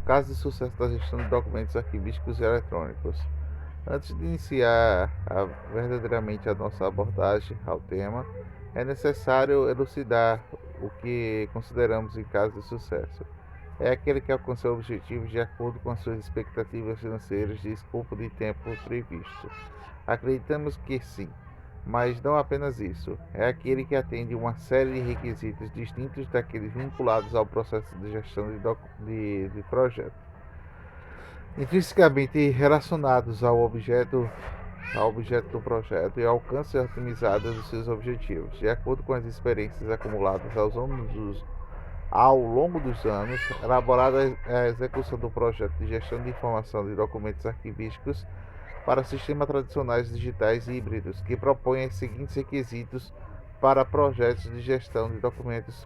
Caso de sucesso da gestão de documentos arquivísticos e eletrônicos. Antes de iniciar verdadeiramente a nossa abordagem ao tema, é necessário elucidar o que consideramos em caso de sucesso. É aquele que alcançou objetivos de acordo com as suas expectativas financeiras de escopo de tempo previsto. Acreditamos que sim, mas não apenas isso. É aquele que atende uma série de requisitos distintos daqueles vinculados ao processo de gestão de projeto, intrinsecamente relacionados ao objeto do projeto e ao alcance otimizado dos seus objetivos, de acordo com as experiências acumuladas ao longo dos anos, elaborada a execução do projeto de gestão de informação de documentos arquivísticos para sistemas tradicionais digitais e híbridos, que propõem os seguintes requisitos para projetos de gestão de documentos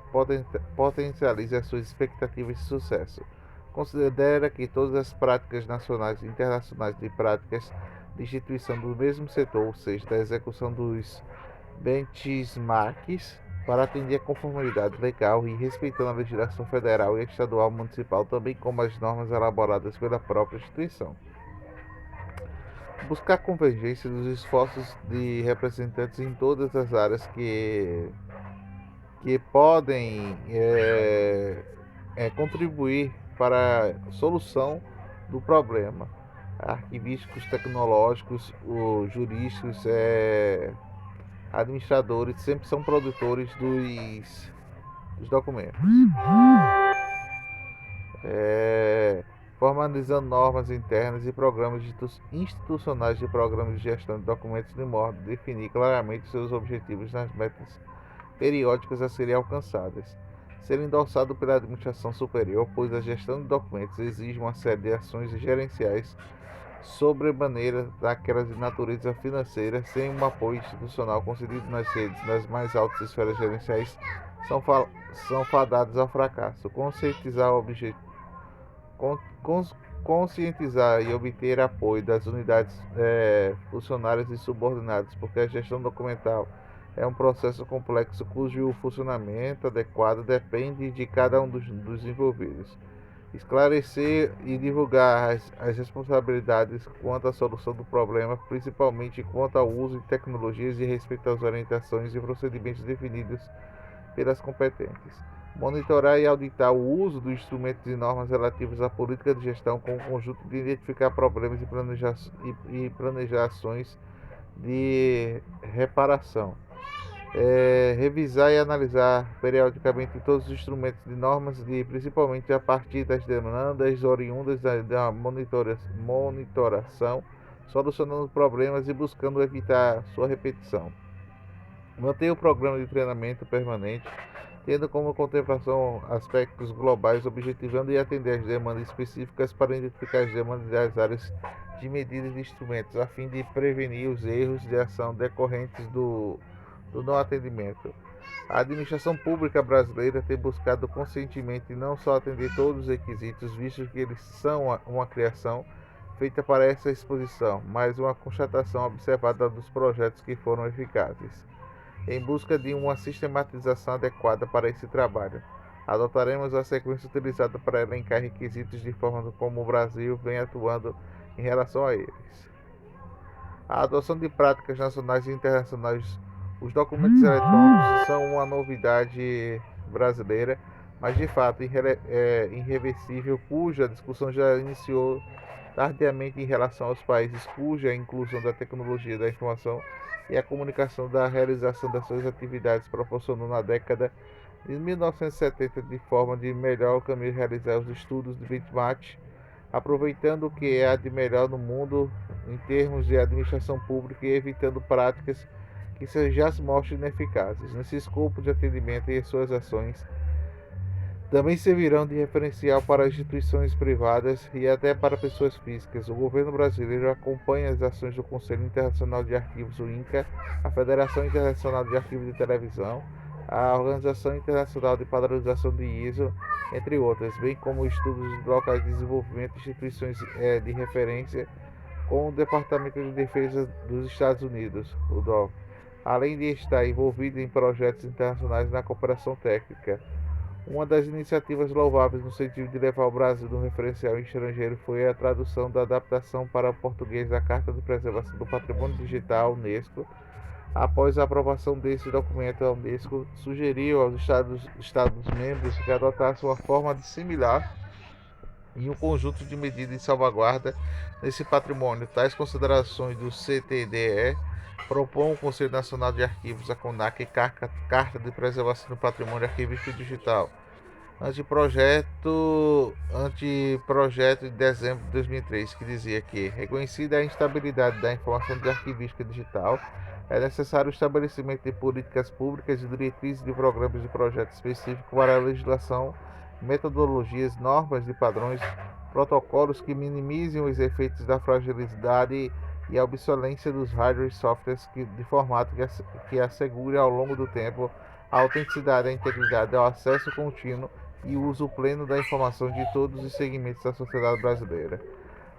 potencialize as suas expectativas de sucesso. Considera que todas as práticas nacionais e internacionais de práticas de instituição do mesmo setor, ou seja, da execução dos benchmarks, para atender a conformidade legal e respeitando a legislação federal e estadual municipal, também como as normas elaboradas pela própria instituição. Buscar convergência dos esforços de representantes em todas as áreas que podem contribuir para a solução do problema. Arquivísticos, tecnológicos, os jurídicos, administradores, sempre são produtores dos documentos. Formalizando normas internas e programas institucionais de programas de gestão de documentos de modo a definir claramente seus objetivos nas metas periódicas a serem alcançadas. Ser endossado pela administração superior, pois a gestão de documentos exige uma série de ações gerenciais sobremaneira daquelas de natureza financeira, sem um apoio institucional concedido nas mais altas esferas gerenciais, são fadados ao fracasso. Conscientizar e obter apoio das unidades funcionárias e subordinadas, porque a gestão documental é um processo complexo cujo funcionamento adequado depende de cada um dos envolvidos. Esclarecer e divulgar as responsabilidades quanto à solução do problema, principalmente quanto ao uso de tecnologias e respeito às orientações e procedimentos definidos pelas competentes. Monitorar e auditar o uso dos instrumentos e normas relativos à política de gestão com o conjunto de identificar problemas e planejar ações de reparação. Revisar e analisar periodicamente todos os instrumentos de normas, principalmente a partir das demandas oriundas da monitoração, solucionando problemas e buscando evitar sua repetição. Manter o programa de treinamento permanente, tendo como contemplação aspectos globais, objetivando e atender às demandas específicas para identificar as demandas das áreas de medidas e instrumentos, a fim de prevenir os erros de ação decorrentes do não atendimento. A administração pública brasileira tem buscado conscientemente não só atender todos os requisitos, visto que eles são uma criação feita para essa exposição, mas uma constatação observada dos projetos que foram eficazes. Em busca de uma sistematização adequada para esse trabalho, adotaremos a sequência utilizada para elencar requisitos de forma como o Brasil vem atuando em relação a eles. A adoção de práticas nacionais e internacionais. Os documentos eletrônicos são uma novidade brasileira, mas de fato irreversível, cuja discussão já iniciou tardiamente em relação aos países cuja inclusão da tecnologia da informação e a comunicação da realização das suas atividades proporcionou na década de 1970 de forma de melhor caminho realizar os estudos de benchmark, aproveitando o que há de melhor no mundo em termos de administração pública e evitando práticas que já se mostram ineficazes. Nesse escopo de atendimento e suas ações também servirão de referencial para instituições privadas e até para pessoas físicas. O governo brasileiro acompanha as ações do Conselho Internacional de Arquivos, o INCA, a Federação Internacional de Arquivos de Televisão, a Organização Internacional de Padronização de ISO, entre outras, bem como estudos de locais de desenvolvimento e instituições de referência, com o Departamento de Defesa dos Estados Unidos, o DOF, além de estar envolvido em projetos internacionais na cooperação técnica. Uma das iniciativas louváveis no sentido de levar o Brasil no referencial estrangeiro foi a tradução da adaptação para o português da Carta de Preservação do Patrimônio Digital, Unesco. Após a aprovação desse documento, a Unesco sugeriu aos Estados-membros que adotassem uma forma similar e um conjunto de medidas de salvaguarda nesse patrimônio. Tais considerações do CTDE propõe o Conselho Nacional de Arquivos, a CONAC, Carta de Preservação do Patrimônio Arquivístico Digital, anteprojeto de dezembro de 2003, que dizia que, reconhecida a instabilidade da informação de arquivística digital, é necessário o estabelecimento de políticas públicas e diretrizes de programas de projetos específicos para a legislação, metodologias, normas e padrões, protocolos que minimizem os efeitos da fragilidade e a obsolescência dos hardware e softwares de formato que assegure ao longo do tempo a autenticidade, a integridade, o acesso contínuo e o uso pleno da informação de todos os segmentos da sociedade brasileira.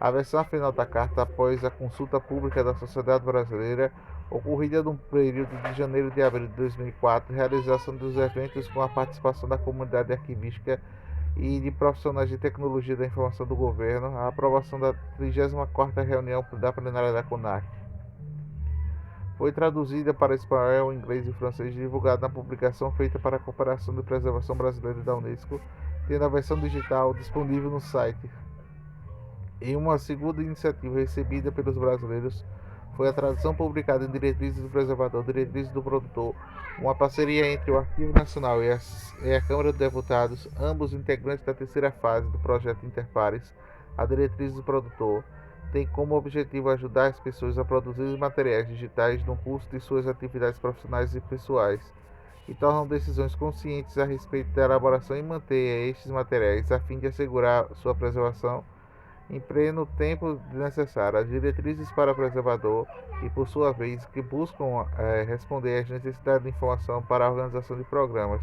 A versão final da carta, após a consulta pública da sociedade brasileira, ocorrida no período de janeiro e abril de 2004, realização dos eventos com a participação da comunidade arquivística e de profissionais de tecnologia da informação do governo, a aprovação da 34ª reunião da plenária da CONAC. Foi traduzida para espanhol, inglês e francês e divulgada na publicação feita para a Cooperação de Preservação Brasileira da Unesco, tendo a versão digital disponível no site. Em uma segunda iniciativa recebida pelos brasileiros, foi a tradução publicada em Diretrizes do Preservador, Diretrizes do Produtor, uma parceria entre o Arquivo Nacional e a Câmara dos Deputados, ambos integrantes da terceira fase do projeto Interpares. A Diretrizes do Produtor tem como objetivo ajudar as pessoas a produzir materiais digitais no curso de suas atividades profissionais e pessoais, e tornam decisões conscientes a respeito da elaboração e manter estes materiais a fim de assegurar sua preservação em pleno tempo necessário. As diretrizes para o preservador e, por sua vez, que buscam responder às necessidades de informação para a organização de programas,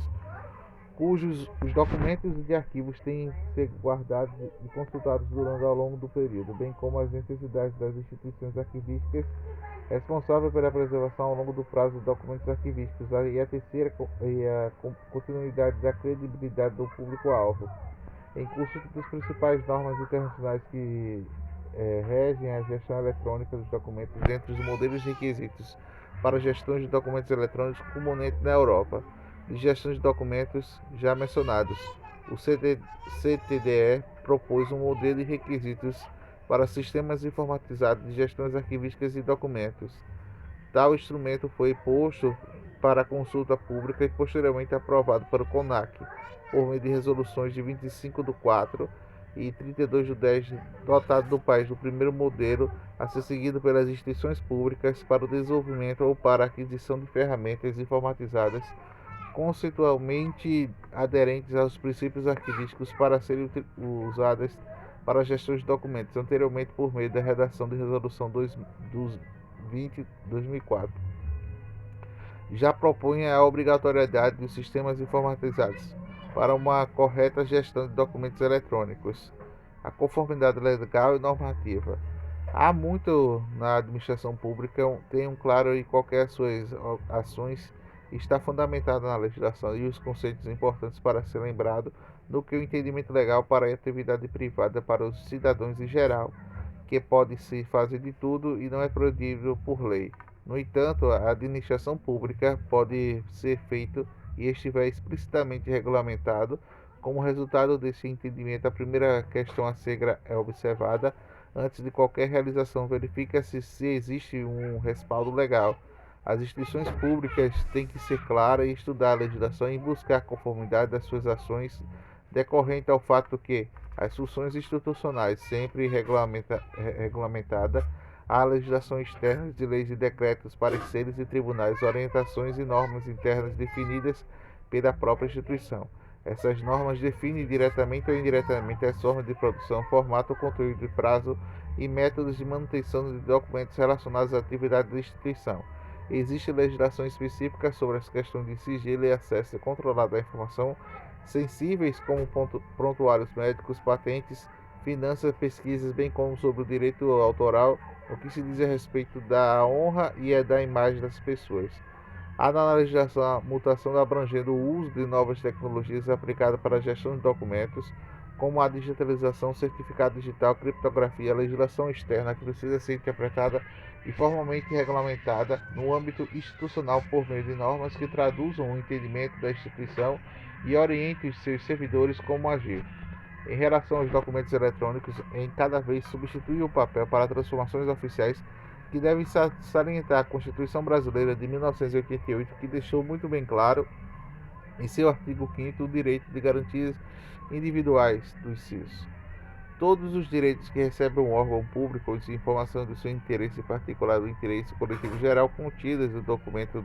cujos os documentos de arquivos têm que ser guardados e consultados durante ao longo do período, bem como as necessidades das instituições arquivísticas responsáveis pela preservação ao longo do prazo dos documentos arquivísticos e a continuidade da credibilidade do público-alvo. Em curso das principais normas internacionais que regem a gestão eletrônica dos documentos, dentre os modelos e requisitos para a gestão de documentos eletrônicos comumente na Europa, de gestão de documentos já mencionados. O CTDE propôs um modelo e requisitos para sistemas informatizados de gestões arquivísticas e documentos. Tal instrumento foi posto para consulta pública e posteriormente aprovado pelo CONAC, por meio de resoluções de 25/4 e 32/10, dotado do país do primeiro modelo a ser seguido pelas instituições públicas para o desenvolvimento ou para a aquisição de ferramentas informatizadas conceitualmente aderentes aos princípios arquivísticos para serem usadas para a gestão de documentos, anteriormente por meio da redação de resolução 20/2004. Já propõe a obrigatoriedade dos sistemas informatizados para uma correta gestão de documentos eletrônicos, a conformidade legal e normativa. Há muito na administração pública, tem um claro e qualquer suas ações está fundamentada na legislação e os conceitos importantes para ser lembrado do que o entendimento legal para a atividade privada para os cidadãos em geral, que pode se fazer de tudo e não é proibido por lei. No entanto, a administração pública pode ser feita e estiver explicitamente regulamentado. Como resultado desse entendimento, a primeira questão a ser observada antes de qualquer realização verifica-se se existe um respaldo legal. As instituições públicas têm que ser claras e estudar a legislação e buscar a conformidade das suas ações decorrente ao fato que as funções institucionais sempre regulamentada a legislação externa de leis e decretos, pareceres e tribunais, orientações e normas internas definidas pela própria instituição. Essas normas definem diretamente ou indiretamente as formas de produção, formato, conteúdo, prazo e métodos de manutenção de documentos relacionados à atividade da instituição. Existe legislação específica sobre as questões de sigilo e acesso controlado à informação sensíveis, como prontuários médicos, patentes, finanças, pesquisas, bem como sobre o direito autoral, o que se diz a respeito da honra e da imagem das pessoas. Há na legislação a mutação abrangendo o uso de novas tecnologias aplicadas para a gestão de documentos, como a digitalização, certificado digital, criptografia, a legislação externa que precisa ser interpretada e formalmente regulamentada no âmbito institucional por meio de normas que traduzam o entendimento da instituição e orientem os seus servidores como agir. Em relação aos documentos eletrônicos, em cada vez substituir o papel para transformações oficiais que devem salientar a Constituição Brasileira de 1988, que deixou muito bem claro em seu artigo 5º o direito de garantias individuais dos CIS. Todos os direitos que recebe um órgão público de informação do seu interesse particular do interesse coletivo geral contidas no documento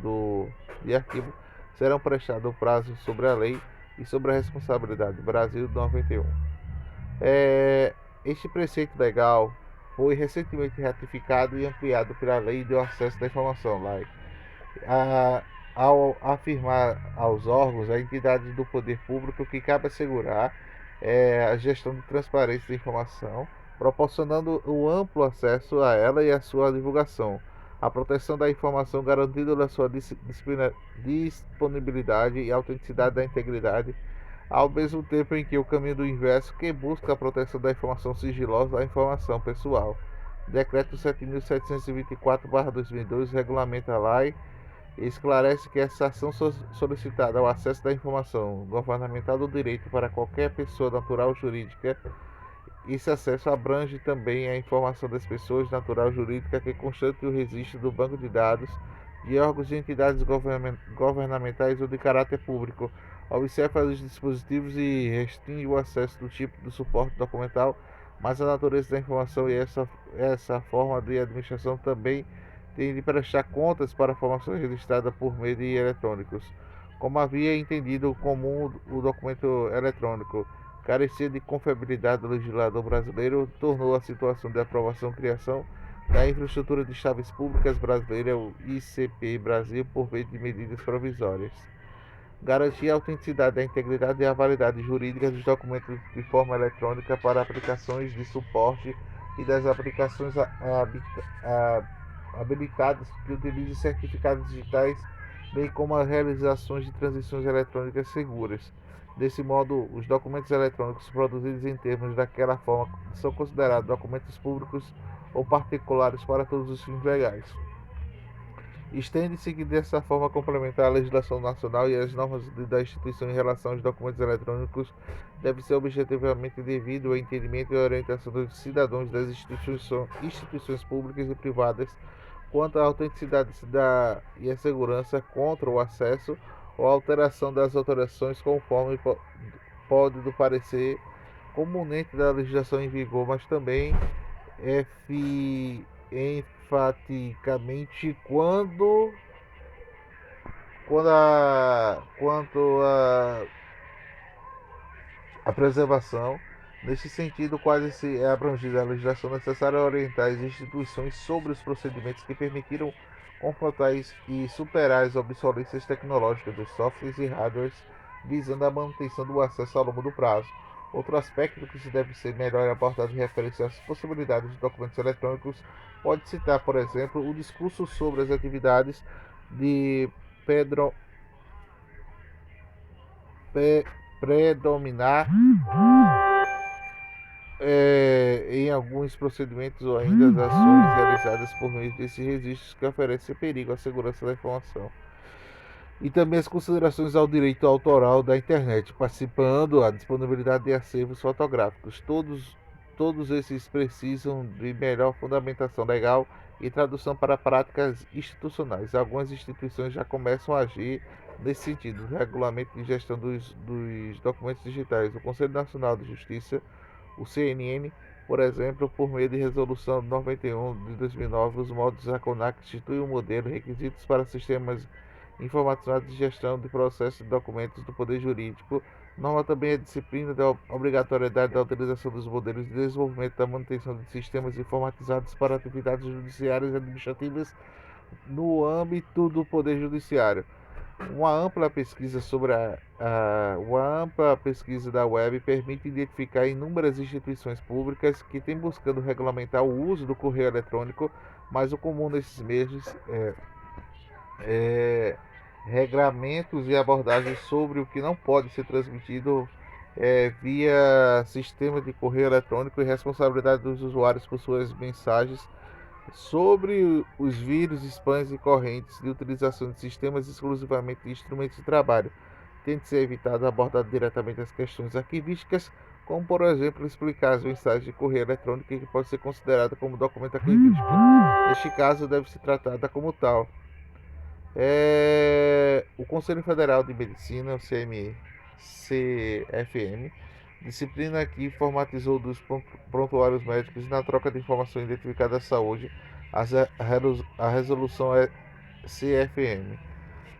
de arquivo serão prestados o prazo sobre a lei e sobre a responsabilidade. Brasil 91. Este preceito legal foi recentemente ratificado e ampliado pela Lei do Acesso à Informação, LAI, ao afirmar aos órgãos, a entidades do poder público que cabe assegurar a gestão de transparência da informação, proporcionando o amplo acesso a ela e a sua divulgação, a proteção da informação garantida na sua disponibilidade e autenticidade da integridade, ao mesmo tempo em que o caminho do inverso que busca a proteção da informação sigilosa da informação pessoal. Decreto 7.724/2002 regulamenta a lei e esclarece que essa ação solicitada ao acesso da informação governamental do direito para qualquer pessoa natural ou jurídica. Esse acesso abrange também a informação das pessoas natural ou jurídica que constituem o registro do banco de dados de órgãos e entidades governamentais ou de caráter público. Observa os dispositivos e restringe o acesso do tipo do suporte documental, mas a natureza da informação e essa forma de administração também tem de prestar contas para informações registradas por meio de eletrônicos. Como havia entendido comum, o documento eletrônico carecia de confiabilidade do legislador brasileiro, tornou a situação de aprovação e criação da Infraestrutura de Chaves Públicas Brasileira, o ICP Brasil, por meio de medidas provisórias. Garantir a autenticidade, a integridade e a validade jurídica dos documentos de forma eletrônica para aplicações de suporte e das aplicações habilitadas que utilizem certificados digitais, bem como as realizações de transações eletrônicas seguras. Desse modo, os documentos eletrônicos produzidos em termos daquela forma são considerados documentos públicos ou particulares para todos os fins legais. Estende-se que dessa forma complementar a legislação nacional e as normas da instituição em relação aos documentos eletrônicos deve ser objetivamente devido ao entendimento e orientação dos cidadãos das instituições públicas e privadas quanto à autenticidade e a segurança contra o acesso ou alteração das alterações conforme pode do parecer comunente da legislação em vigor, mas também enfaticamente quanto a preservação. Neste sentido, quase se é abrangida a legislação necessária a orientar as instituições sobre os procedimentos que permitiram confrontar e superar as obsolescências tecnológicas dos softwares e hardwares, visando a manutenção do acesso ao longo do prazo. Outro aspecto que se deve ser melhor abordado em referência às possibilidades de documentos eletrônicos pode citar, por exemplo, o discurso sobre as atividades de predominar em alguns procedimentos ou ainda as ações realizadas por meio desses registros que oferecem perigo à segurança da informação. E também as considerações ao direito autoral da internet, participando a disponibilidade de acervos fotográficos. Todos esses precisam de melhor fundamentação legal e tradução para práticas institucionais. Algumas instituições já começam a agir nesse sentido. O Regulamento de Gestão dos Documentos Digitais, o Conselho Nacional de Justiça, o CNN, por exemplo, por meio de Resolução 91 de 2009, os modos ACONAC institui um modelo, requisitos para sistemas informatizados de gestão de processos de documentos do Poder Jurídico. Norma também a disciplina da obrigatoriedade da utilização dos modelos de desenvolvimento da manutenção de sistemas informatizados para atividades judiciárias e administrativas no âmbito do Poder Judiciário. Uma ampla pesquisa da web permite identificar inúmeras instituições públicas que têm buscando regulamentar o uso do correio eletrônico, mas o comum nesses meses regramentos e abordagens sobre o que não pode ser transmitido via sistema de correio eletrônico e responsabilidade dos usuários por suas mensagens sobre os vírus, spams e correntes de utilização de sistemas exclusivamente de instrumentos de trabalho. Tem de ser evitado abordar diretamente as questões arquivísticas, como, por exemplo, explicar as mensagens de correio eletrônico que pode ser considerada como documento arquivístico. Neste caso, deve ser tratada como tal. O Conselho Federal de Medicina, o CFM, disciplina que informatizou dos prontuários médicos na troca de informações identificadas à saúde, a resolução é CFM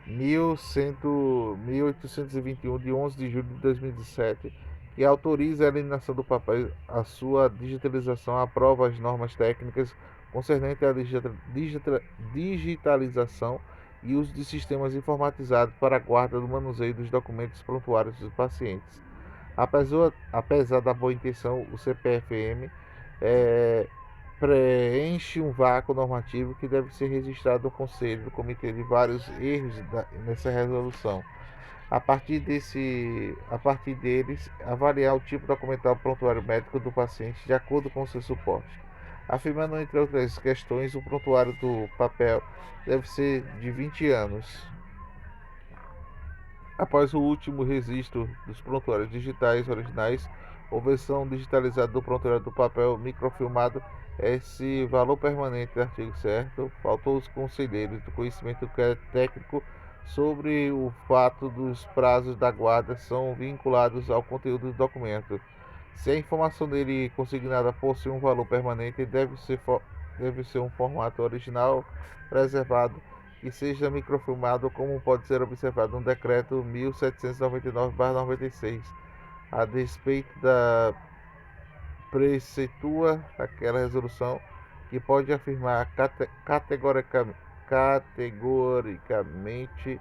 1821, de 11 de julho de 2017, que autoriza a eliminação do papel, a sua digitalização, aprova as normas técnicas concernentes à digitalização e uso de sistemas informatizados para a guarda do manuseio dos documentos prontuários dos pacientes. Apesar da boa intenção, o CPFM preenche um vácuo normativo que deve ser registrado no Conselho do Comitê de vários erros nessa resolução. A partir deles, avaliar o tipo documental prontuário médico do paciente de acordo com o seu suporte. Afirmando, entre outras questões, o prontuário do papel deve ser de 20 anos. Após o último registro dos prontuários digitais originais, ou versão digitalizada do prontuário do papel microfilmado, esse valor permanente do artigo certo, faltou os conselheiros do conhecimento técnico sobre o fato dos prazos da guarda são vinculados ao conteúdo do documento. Se a informação dele consignada possui um valor permanente, deve ser um formato original preservado que seja microfilmado, como pode ser observado no decreto 1799/96, a despeito da preceitua daquela resolução, que pode afirmar categoricamente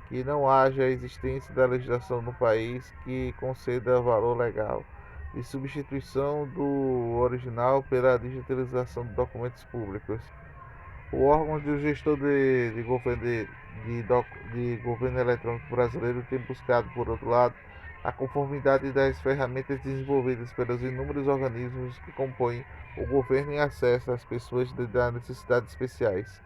que não haja existência da legislação no país que conceda valor legal de substituição do original pela digitalização de documentos públicos. O órgão de gestor de governo eletrônico brasileiro tem buscado, por outro lado, a conformidade das ferramentas desenvolvidas pelos inúmeros organismos que compõem o governo em acesso às pessoas de necessidades especiais.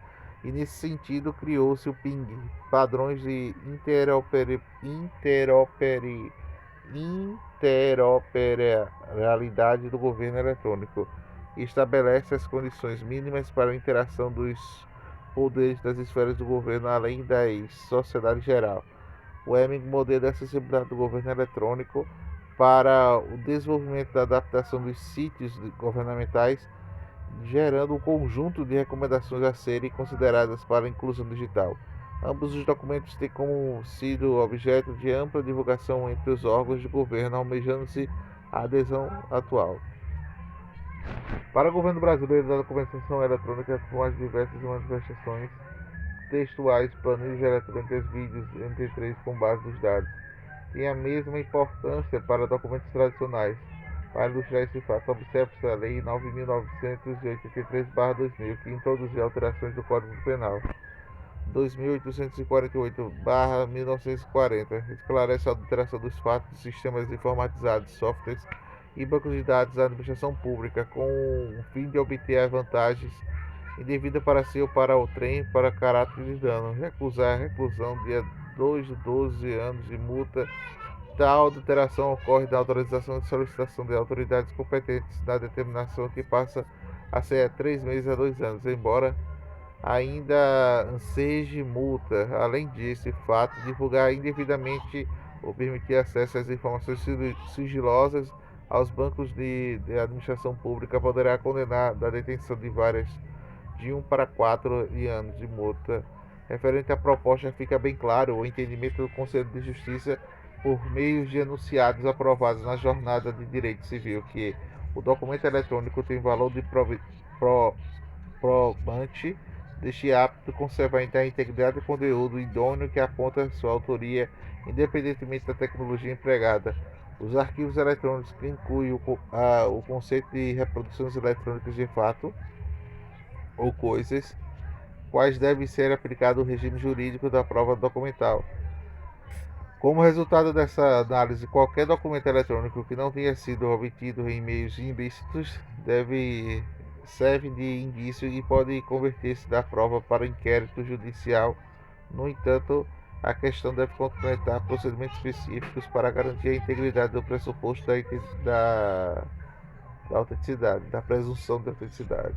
E nesse sentido criou-se o PING, Padrões de Interoperabilidade do Governo Eletrônico, e estabelece as condições mínimas para a interação dos poderes das esferas do governo, além da sociedade geral. O EMIG modela a acessibilidade do governo eletrônico para o desenvolvimento da adaptação dos sítios governamentais, gerando um conjunto de recomendações a serem consideradas para a inclusão digital. Ambos os documentos têm como sido objeto de ampla divulgação entre os órgãos de governo, almejando-se a adesão atual. Para o governo brasileiro, a documentação eletrônica com as diversas manifestações textuais, planilhas eletrônicas, vídeos, MP3 com base dos dados, tem a mesma importância para documentos tradicionais. Para ilustrar esse fato, observe-se a Lei 9.983/2000, que introduziu alterações do Código Penal 2.848/1940, esclarece a alteração dos fatos de sistemas informatizados, softwares e bancos de dados da administração pública, com o fim de obter vantagens indevidas para si ou para o trem, para caráter de dano, recusar a reclusão de 2 a 12 anos de multa. Tal alteração ocorre da autorização de solicitação de autoridades competentes na determinação, que passa a ser 3 meses a 2 anos, embora ainda seja multa. Além disso, fato divulgar indevidamente ou permitir acesso às informações sigilosas aos bancos de administração pública poderá condenar da detenção de 1 para 4 anos de multa. Referente à proposta, fica bem claro o entendimento do Conselho de Justiça, por meio de enunciados aprovados na Jornada de Direito Civil, que o documento eletrônico tem valor de probante, deste apto conservar a integridade do conteúdo idôneo que aponta sua autoria, independentemente da tecnologia empregada. Os arquivos eletrônicos, que incluem o conceito de reproduções eletrônicas de fato ou coisas, quais deve ser aplicado o regime jurídico da prova documental. Como resultado dessa análise, qualquer documento eletrônico que não tenha sido obtido em meios ilícitos serve de indício e pode converter-se da prova para inquérito judicial. No entanto, a questão deve completar procedimentos específicos para garantir a integridade do pressuposto da autenticidade, da presunção de autenticidade.